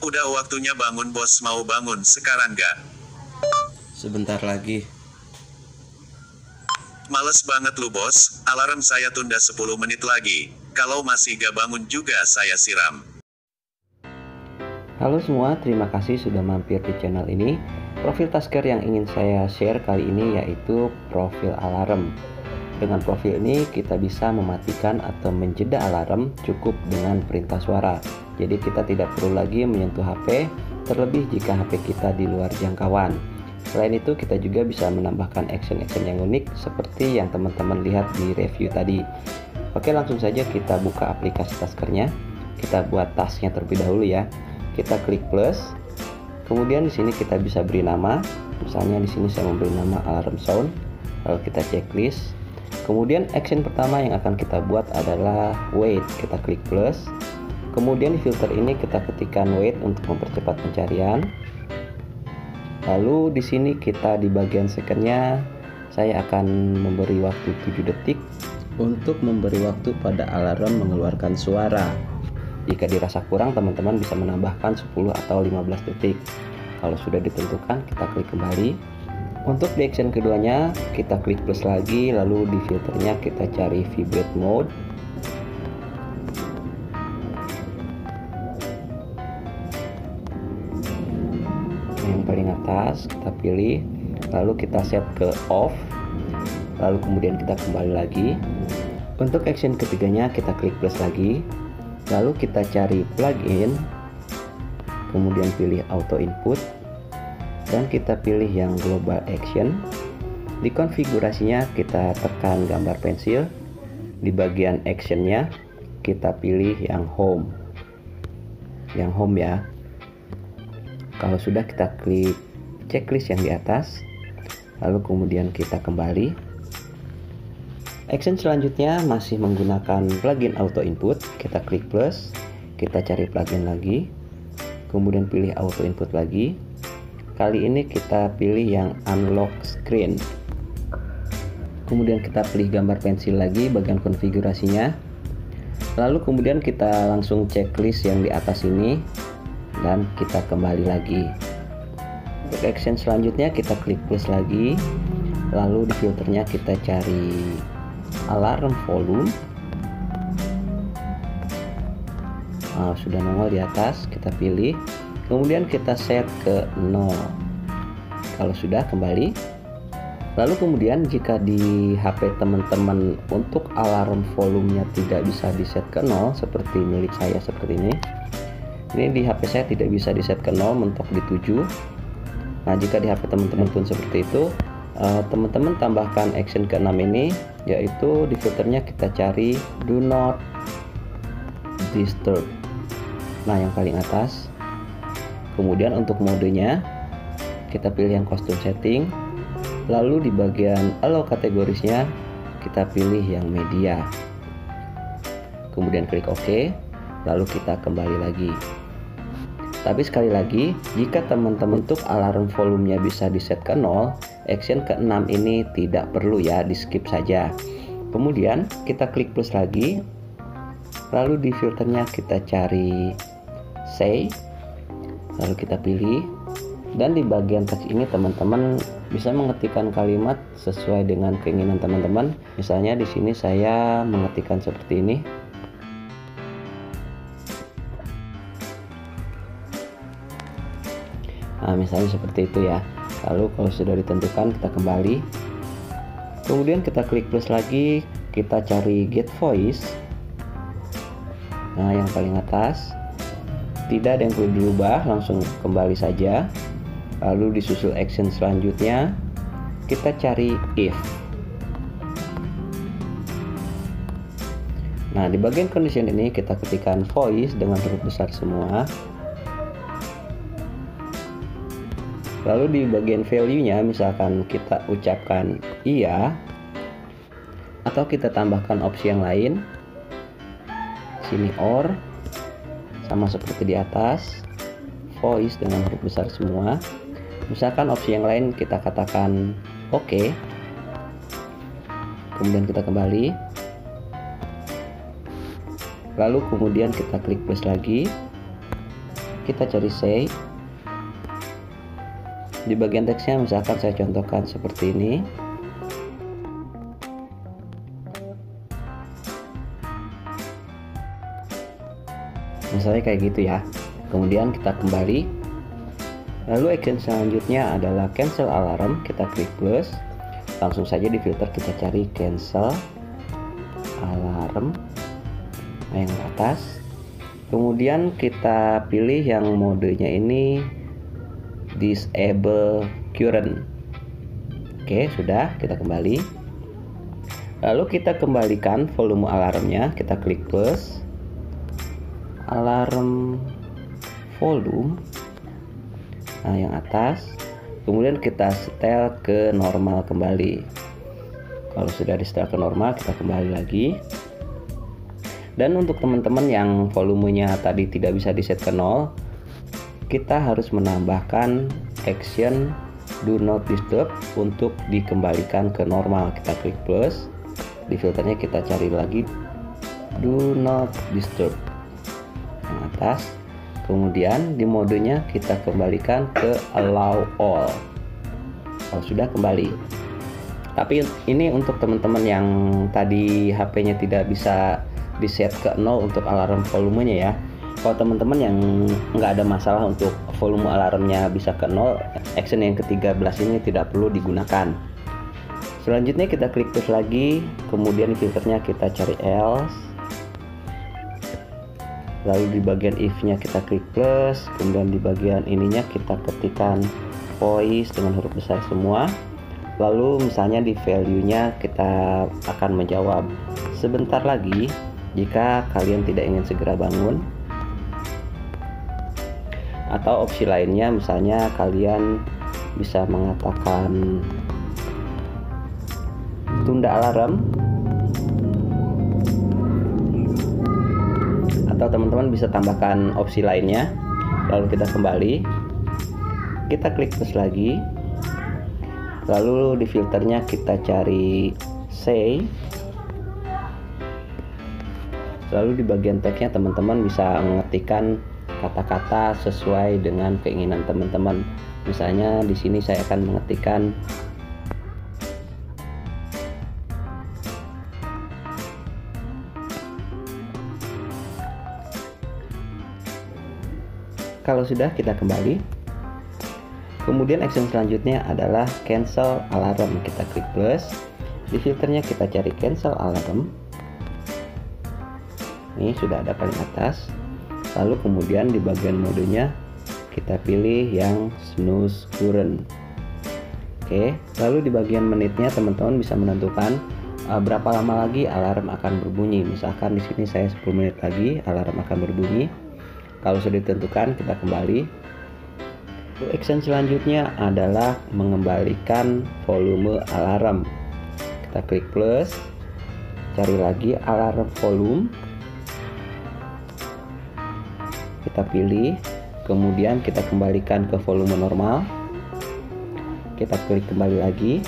Udah waktunya bangun bos, mau bangun sekarang gak? Sebentar lagi. Males banget lu bos, alarm saya tunda 10 menit lagi. Kalau masih gak bangun juga saya siram. Halo semua, terima kasih sudah mampir di channel ini. Profil Tasker yang ingin saya share kali ini yaitu profil alarm. Dengan profil ini kita bisa mematikan atau menjeda alarm cukup dengan perintah suara. Jadi kita tidak perlu lagi menyentuh HP, terlebih jika HP kita di luar jangkauan. Selain itu kita juga bisa menambahkan action-action yang unik seperti yang teman-teman lihat di review tadi. Oke, langsung saja kita buka aplikasi Taskernya. Kita buat tasknya terlebih dahulu ya. Kita klik plus. Kemudian di sini kita bisa beri nama. Misalnya di sini saya memberi nama alarm sound. Lalu kita checklist. Kemudian action pertama yang akan kita buat adalah wait. Kita klik plus. Kemudian di filter ini kita ketikkan wait untuk mempercepat pencarian. Lalu di sini kita di bagian secondnya saya akan memberi waktu 7 detik untuk memberi waktu pada alarm mengeluarkan suara. Jika dirasa kurang, teman-teman bisa menambahkan 10 atau 15 detik. Kalau sudah ditentukan, kita klik kembali. Untuk di action keduanya, kita klik plus lagi, lalu di filternya kita cari vibrate mode. Yang paling atas kita pilih, lalu kita set ke off, lalu kemudian kita kembali lagi. Untuk action ketiganya kita klik plus lagi, lalu kita cari plugin, kemudian pilih auto input, dan kita pilih yang global action. Di konfigurasinya kita tekan gambar pensil, di bagian actionnya kita pilih yang home ya. Kalau sudah, kita klik checklist yang di atas, lalu kemudian kita kembali. Action selanjutnya masih menggunakan plugin auto input. Kita klik plus, kita cari plugin lagi, kemudian pilih auto input lagi. Kali ini kita pilih yang unlock screen. Kemudian kita pilih gambar pensil lagi bagian konfigurasinya. Lalu kemudian kita langsung checklist yang di atas ini dan kita kembali lagi. Untuk action selanjutnya kita klik plus lagi. Lalu di filternya kita cari alarm volume. Sudah nongol di atas, kita pilih. Kemudian kita set ke 0. Kalau sudah, kembali. Lalu kemudian jika di HP teman-teman untuk alarm volumenya tidak bisa di set ke 0 seperti milik saya seperti ini. Ini di HP saya tidak bisa di set ke 0, mentok di 7. Nah, jika di HP teman-teman pun seperti itu, teman-teman tambahkan action ke 6 ini, yaitu di filternya kita cari do not disturb. Nah, yang paling atas. Kemudian untuk modenya kita pilih yang custom setting, lalu di bagian allow kategorisnya kita pilih yang media, kemudian klik OK, lalu kita kembali lagi. Tapi sekali lagi, jika teman-teman untuk alarm volumenya bisa di set ke 0, action ke 6 ini tidak perlu ya, di skip saja. Kemudian kita klik plus lagi, lalu di filternya kita cari say, lalu kita pilih, dan di bagian teks ini teman-teman bisa mengetikkan kalimat sesuai dengan keinginan teman-teman. Misalnya di sini saya mengetikkan seperti ini. Nah, misalnya seperti itu ya. Lalu kalau sudah ditentukan, kita kembali. Kemudian kita klik plus lagi, kita cari get voice. Nah, yang paling atas. Tidak ada yang perlu dirubah, langsung kembali saja. Lalu disusul action selanjutnya kita cari if. Nah, di bagian condition ini kita ketikkan voice dengan huruf besar semua. Lalu di bagian value-nya misalkan kita ucapkan iya, atau kita tambahkan opsi yang lain. Sini or, sama seperti di atas, voice dengan huruf besar semua. Misalkan opsi yang lain kita katakan oke. Kemudian kita kembali. Lalu kemudian kita klik plus lagi. kita cari say. Di bagian teksnya misalkan saya contohkan seperti ini. Misalnya kayak gitu ya. Kemudian kita kembali. Lalu action selanjutnya adalah cancel alarm. Kita klik plus. Langsung saja di filter kita cari cancel alarm. Nah, yang atas. Kemudian kita pilih yang modenya ini disable current. Oke, sudah, kita kembali. Lalu kita kembalikan volume alarmnya. Kita klik plus. Alarm volume. Nah, yang atas. Kemudian kita setel ke normal kembali. Kalau sudah di setel ke normal, kita kembali lagi. Dan untuk teman-teman yang volumenya tadi tidak bisa di set ke 0, kita harus menambahkan action do not disturb untuk dikembalikan ke normal. Kita klik plus. Di filternya kita cari lagi do not disturb yang atas. Kemudian di modenya kita kembalikan ke allow all. Kalau sudah, kembali. Tapi ini untuk teman-teman yang tadi HP-nya tidak bisa di set ke 0 untuk alarm volumenya ya. Kalau teman-teman yang nggak ada masalah untuk volume alarmnya bisa ke 0, action yang ke-13 ini tidak perlu digunakan. Selanjutnya kita klik plus lagi, kemudian filternya kita cari else. Lalu di bagian if-nya kita klik plus, kemudian di bagian ininya kita ketikkan voice dengan huruf besar semua. Lalu misalnya di value-nya kita akan menjawab sebentar lagi jika kalian tidak ingin segera bangun. Atau opsi lainnya misalnya kalian bisa mengatakan tunda alarm, atau teman-teman bisa tambahkan opsi lainnya. Lalu kita kembali, kita klik plus lagi, lalu di filternya kita cari say. Lalu di bagian teksnya teman-teman bisa mengetikkan kata-kata sesuai dengan keinginan teman-teman. Misalnya di sini saya akan mengetikkan kalau sudah, kita kembali. Kemudian action selanjutnya adalah cancel alarm. Kita klik plus. Di filternya kita cari cancel alarm. Ini sudah ada paling atas. Lalu kemudian di bagian modenya kita pilih yang snooze current. Oke, lalu di bagian menitnya teman-teman bisa menentukan berapa lama lagi alarm akan berbunyi. Misalkan di sini saya 10 menit lagi alarm akan berbunyi. Kalau sudah ditentukan, kita kembali. Action selanjutnya adalah mengembalikan volume alarm. Kita klik plus, cari lagi alarm volume. Kita pilih, kemudian kita kembalikan ke volume normal. Kita klik kembali lagi.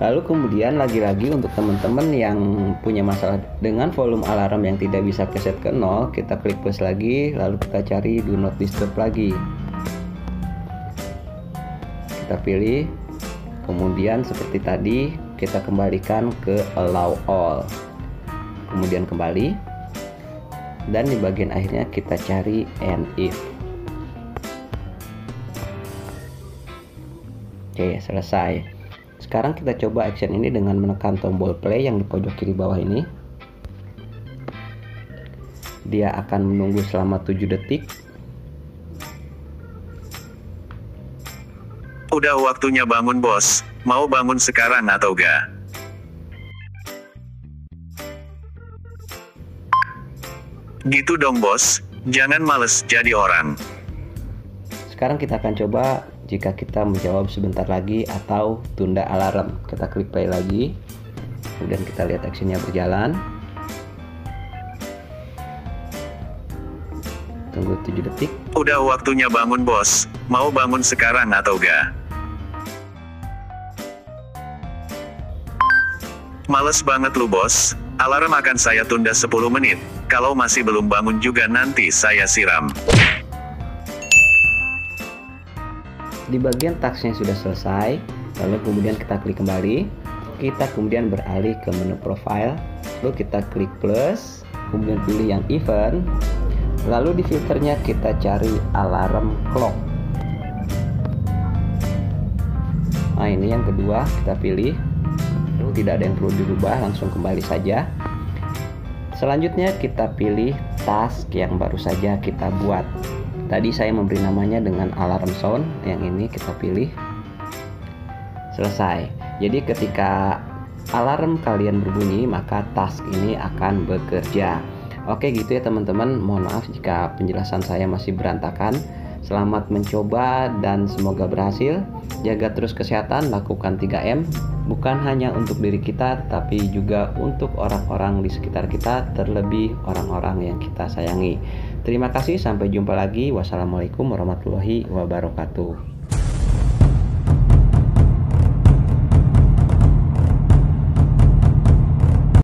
Lalu kemudian lagi-lagi untuk teman-teman yang punya masalah dengan volume alarm yang tidak bisa ke set ke 0, kita klik plus lagi, lalu kita cari do not disturb lagi. Kita pilih, kemudian seperti tadi kita kembalikan ke allow all. Kemudian kembali. Dan di bagian akhirnya kita cari and if. Oke, selesai. Sekarang kita coba action ini dengan menekan tombol play yang di pojok kiri bawah ini. Dia akan menunggu selama 7 detik. Udah waktunya bangun, bos. Mau bangun sekarang atau gak? Gitu dong, bos. Jangan males jadi orang. Sekarang kita akan coba jika kita menjawab sebentar lagi atau tunda alarm. Kita klik play lagi. Kemudian kita lihat actionnya berjalan. Tunggu 7 detik. Udah waktunya bangun, bos. Mau bangun sekarang atau gak? Males banget lu, bos. Alarm akan saya tunda 10 menit. Kalau masih belum bangun juga nanti saya siram. Di bagian tasnya sudah selesai, lalu kemudian kita klik kembali. Kita kemudian beralih ke menu profile, lalu kita klik plus, kemudian pilih yang event, lalu di filternya kita cari alarm clock. Nah, ini yang kedua kita pilih, lalu tidak ada yang perlu dirubah, langsung kembali saja. Selanjutnya kita pilih task yang baru saja kita buat. Tadi saya memberi namanya dengan alarm sound, yang ini kita pilih. Selesai. Jadi ketika alarm kalian berbunyi, maka task ini akan bekerja. Oke, gitu ya teman-teman. Mohon maaf jika penjelasan saya masih berantakan. Selamat mencoba dan semoga berhasil. Jaga terus kesehatan, lakukan 3M. Bukan hanya untuk diri kita, tetapi juga untuk orang-orang di sekitar kita, terlebih orang-orang yang kita sayangi. Terima kasih, sampai jumpa lagi. Wassalamualaikum warahmatullahi wabarakatuh.